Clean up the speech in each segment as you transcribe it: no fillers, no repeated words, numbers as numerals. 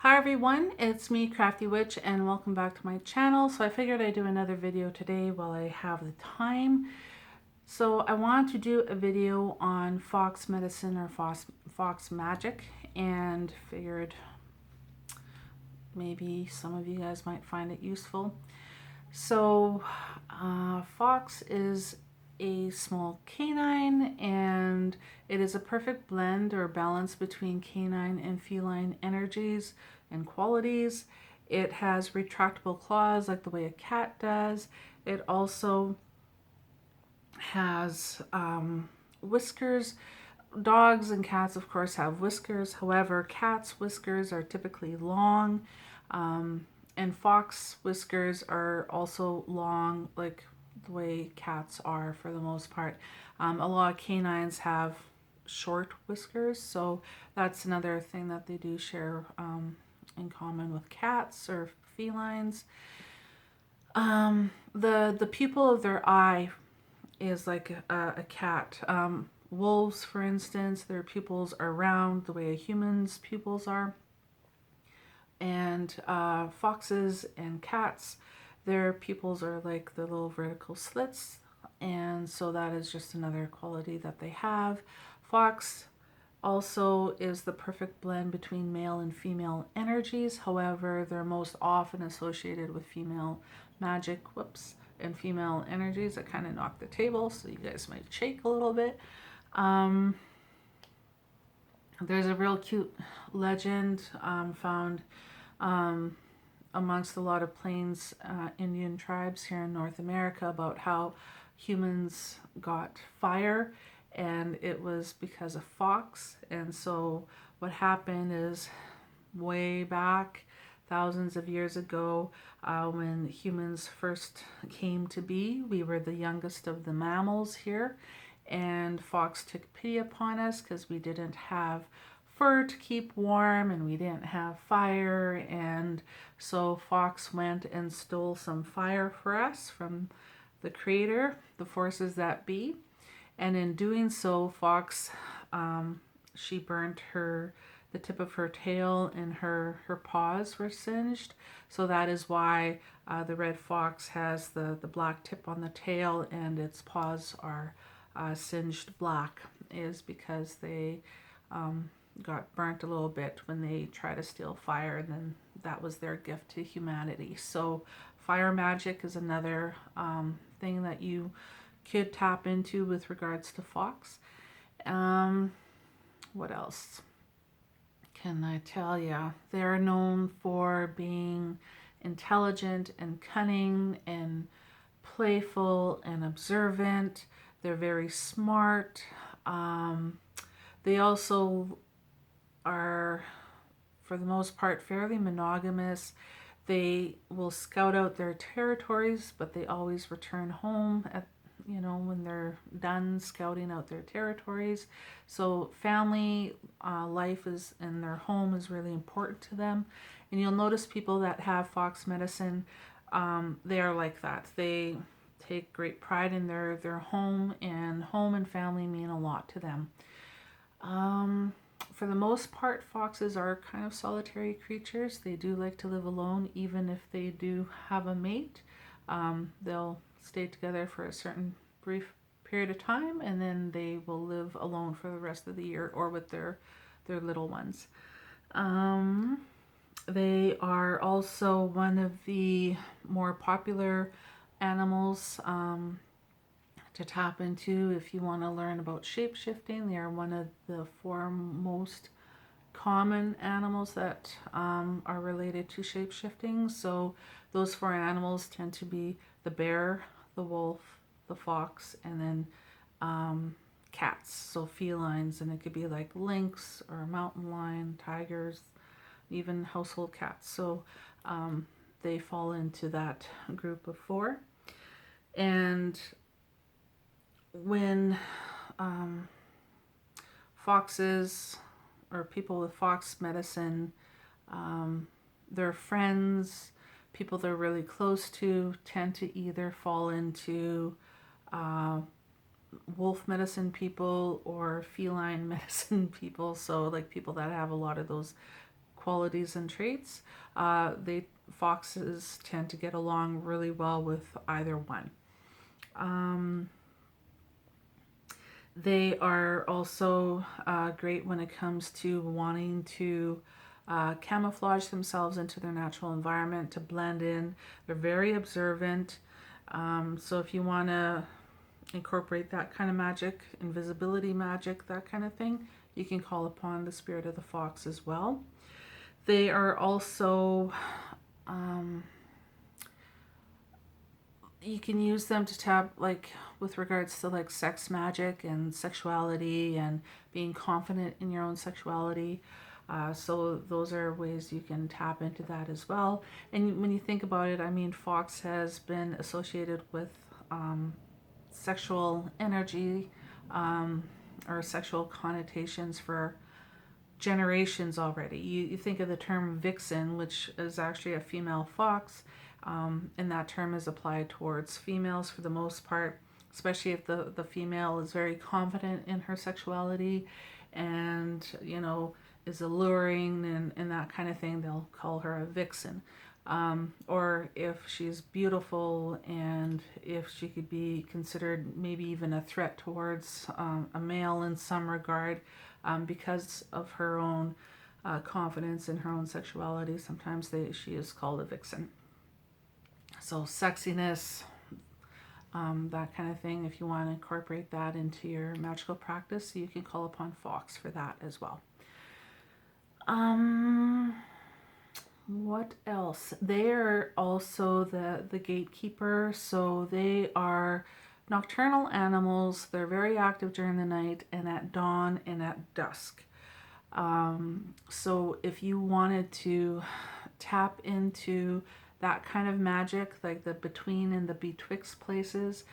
Hi everyone, it's me, Crafty Witch, and welcome back to my channel. So I figured I'd do another video today while I have the time. So I wanted to do a video on fox medicine or fox magic, and figured maybe some of you guys might find it useful. So fox is a small canine, and it is a perfect blend or balance between canine and feline energies and qualities. It has retractable claws like the way a cat does. It also has whiskers. Dogs and cats, of course, have whiskers. However, cats' whiskers are typically long, and fox whiskers are also long, like the way cats are for the most part. A lot of canines have short whiskers, so that's another thing that they do share in common with cats or felines. The pupil of their eye is like a cat. Wolves, for instance, their pupils are round the way a human's pupils are. And foxes and cats, their pupils are like the little vertical slits. And so that is just another quality that they have. Fox also is the perfect blend between male and female energies. However, they're most often associated with female magic, and female energies. That kind of knocked the table, so you guys might shake a little bit. There's a real cute legend found amongst a lot of Plains Indian tribes here in North America about how humans got fire, and it was because of fox. And so what happened is, way back thousands of years ago, when humans first came to be, we were the youngest of the mammals here, and fox took pity upon us because we didn't have fur to keep warm and we didn't have fire. And so fox went and stole some fire for us from the creator, the forces that be. And in doing so, fox, she burnt the tip of her tail, and her paws were singed. So that is why the red fox has the black tip on the tail, and its paws are singed black, is because they got burnt a little bit when they try to steal fire, and then that was their gift to humanity. So fire magic is another thing that you could tap into with regards to fox. What else can I tell you? They're known for being intelligent and cunning and playful and observant. They're very smart. They also are, for the most part, fairly monogamous. They will scout out their territories, but they always return home at when they're done scouting out their territories. So family life is in their home is really important to them. And you'll notice people that have fox medicine, they are like that. They take great pride in their home, and home and family mean a lot to them. For the most part, foxes are kind of solitary creatures. They do like to live alone, even if they do have a mate. They'll stay together for a certain brief period of time, and then they will live alone for the rest of the year, or with their little ones. They are also one of the more popular animals to tap into if you want to learn about shape-shifting. They are one of the four most common animals that are related to shape-shifting. So those four animals tend to be the bear, the wolf, the fox, and then cats, so felines. And it could be like lynx or mountain lion, tigers, even household cats. So they fall into that group of four. And when foxes or people with fox medicine, their friends, people they're really close to, tend to either fall into wolf medicine people or feline medicine people. So like people that have a lot of those qualities and traits. Foxes tend to get along really well with either one. They are also great when it comes to wanting to camouflage themselves into their natural environment, to blend in. They're very observant. So if you want to incorporate that kind of magic, invisibility magic, that kind of thing, you can call upon the spirit of the fox as well. They are also, you can use them to tap, like with regards to like sex magic and sexuality and being confident in your own sexuality. So those are ways you can tap into that as well. And when you think about it, I mean, fox has been associated with sexual energy or sexual connotations for generations already. You think of the term vixen, which is actually a female fox, and that term is applied towards females for the most part, especially if the female is very confident in her sexuality and, you know, is alluring and that kind of thing. They'll call her a vixen. Or if she's beautiful and if she could be considered maybe even a threat towards a male in some regard, because of her own confidence in her own sexuality, sometimes she is called a vixen. So sexiness, that kind of thing, if you want to incorporate that into your magical practice, you can call upon fox for that as well. What else? They are also the gatekeeper, so they are nocturnal animals. They're very active during the night and at dawn and at dusk. So if you wanted to tap into that kind of magic, like the between and the betwixt places,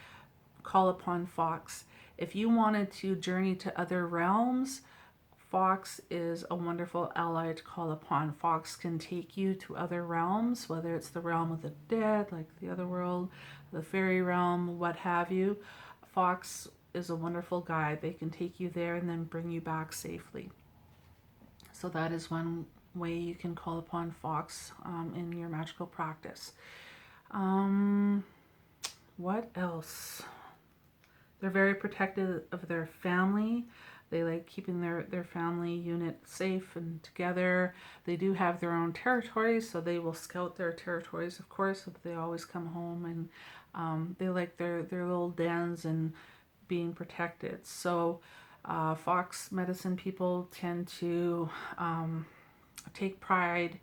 call upon fox. If you wanted to journey to other realms, fox is a wonderful ally to call upon. Fox can take you to other realms, whether it's the realm of the dead, like the other world, the fairy realm, what have you. Fox is a wonderful guide. They can take you there and then bring you back safely. So that is one way you can call upon fox in your magical practice. What else? They're very protective of their family. They like keeping their family unit safe and together. They do have their own territories, so they will scout their territories, of course, but they always come home, and they like their little dens and being protected. So fox medicine people tend to take pride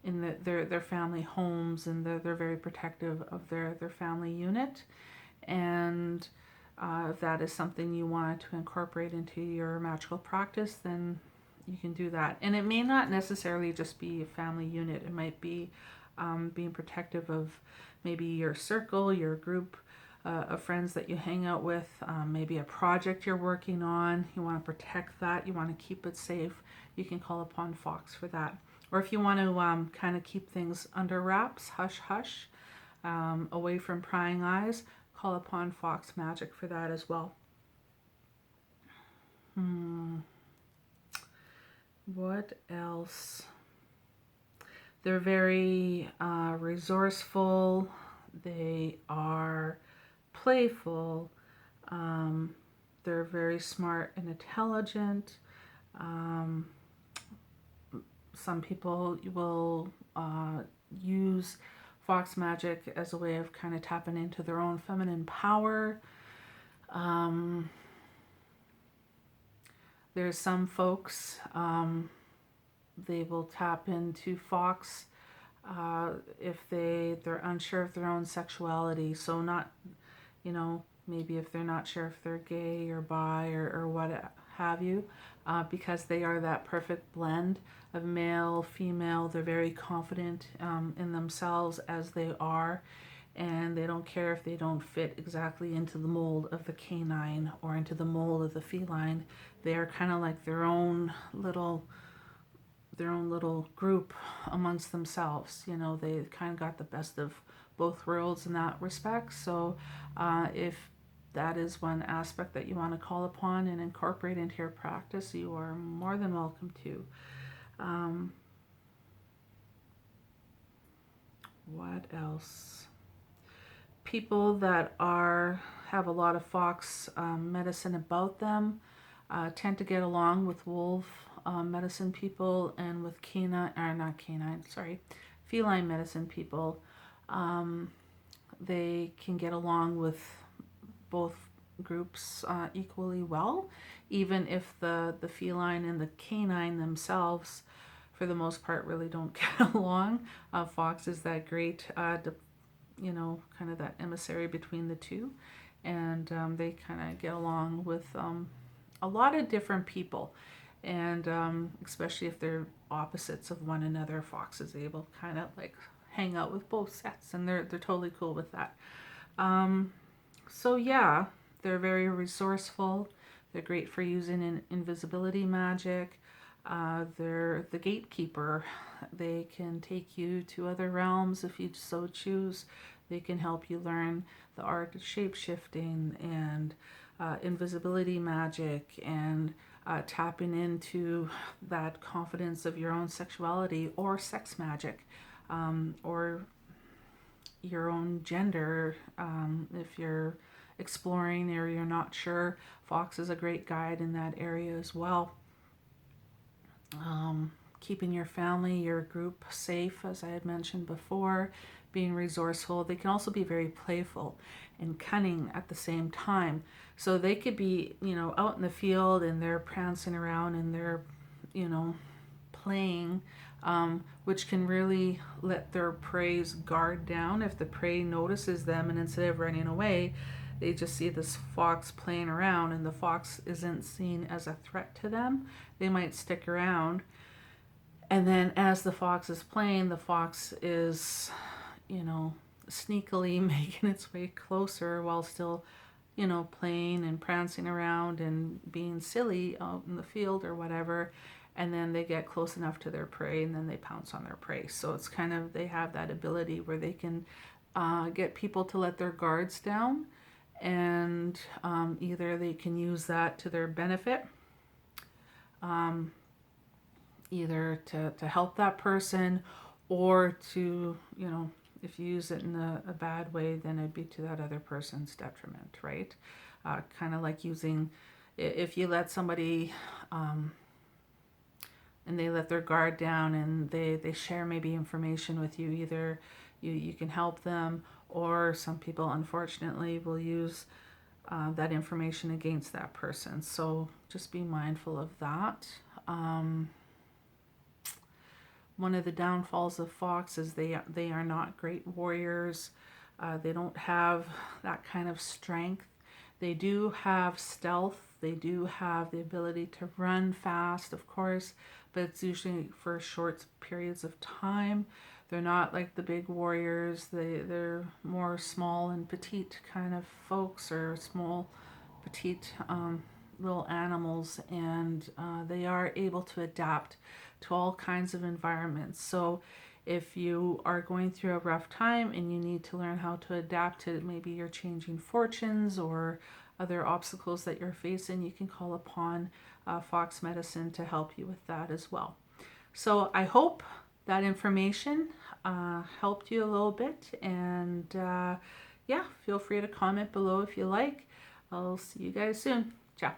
in their family homes, and they're very protective of their family unit. And if that is something you want to incorporate into your magical practice, then you can do that. And it may not necessarily just be a family unit. It might be being protective of maybe your circle, your group of friends that you hang out with, maybe a project you're working on. You want to protect that. You want to keep it safe. You can call upon fox for that. Or if you want to kind of keep things under wraps, hush hush, away from prying eyes, call upon fox magic for that as well. What else? They're very resourceful. They are playful. They're very smart and intelligent. Some people will use fox magic as a way of kind of tapping into their own feminine power. There's some folks, they will tap into fox if they're unsure of their own sexuality. So not, you know, maybe if they're not sure if they're gay or bi or what have you, because they are that perfect blend of male, female. They're very confident in themselves as they are, and they don't care if they don't fit exactly into the mold of the canine or into the mold of the feline. They are kind of like their own little group amongst themselves. You know, they kind of got the best of both worlds in that respect. So if that is one aspect that you want to call upon and incorporate into your practice, you are more than welcome to. What else? People that have a lot of fox medicine about them tend to get along with wolf medicine people and with feline medicine people. They can get along with both groups equally well, even if the feline and the canine themselves, for the most part, really don't get along. Fox is that great, kind of that emissary between the two, and they kind of get along with a lot of different people, and especially if they're opposites of one another, Fox is able to kind of like hang out with both sets, and they're totally cool with that. So yeah, they're very resourceful. They're great for using in invisibility magic. They're the gatekeeper. They can take you to other realms if you so choose. They can help you learn the art of shape-shifting and invisibility magic, and tapping into that confidence of your own sexuality or sex magic, or your own gender. If you're exploring or you're not sure, Fox is a great guide in that area as well. Keeping your family, your group safe, as I had mentioned before, being resourceful. They can also be very playful and cunning at the same time. So they could be, out in the field and they're prancing around and they're, playing, which can really let their prey's guard down. If the prey notices them and instead of running away, they just see this fox playing around and the fox isn't seen as a threat to them, they might stick around. And then as the fox is playing, the fox is, sneakily making its way closer while still, playing and prancing around and being silly out in the field or whatever. And then they get close enough to their prey and then they pounce on their prey. So it's kind of, they have that ability where they can get people to let their guards down, and either they can use that to their benefit, either to help that person, or to, if you use it in a bad way, then it'd be to that other person's detriment, right? Kind of like using, if you let somebody, and they let their guard down and they share maybe information with you, either you can help them, or some people unfortunately will use that information against that person. So just be mindful of that. One of the downfalls of fox is they are not great warriors. They don't have that kind of strength. They do have stealth. They do have the ability to run fast, of course, but it's usually for short periods of time. They're not like the big warriors. They're more small and petite kind of folks, or small, petite little animals, and they are able to adapt to all kinds of environments. So if you are going through a rough time and you need to learn how to adapt to maybe your changing fortunes or other obstacles that you're facing, you can call upon fox medicine to help you with that as well. So I hope that information helped you a little bit, and yeah, feel free to comment below if you like. I'll see you guys soon. Ciao.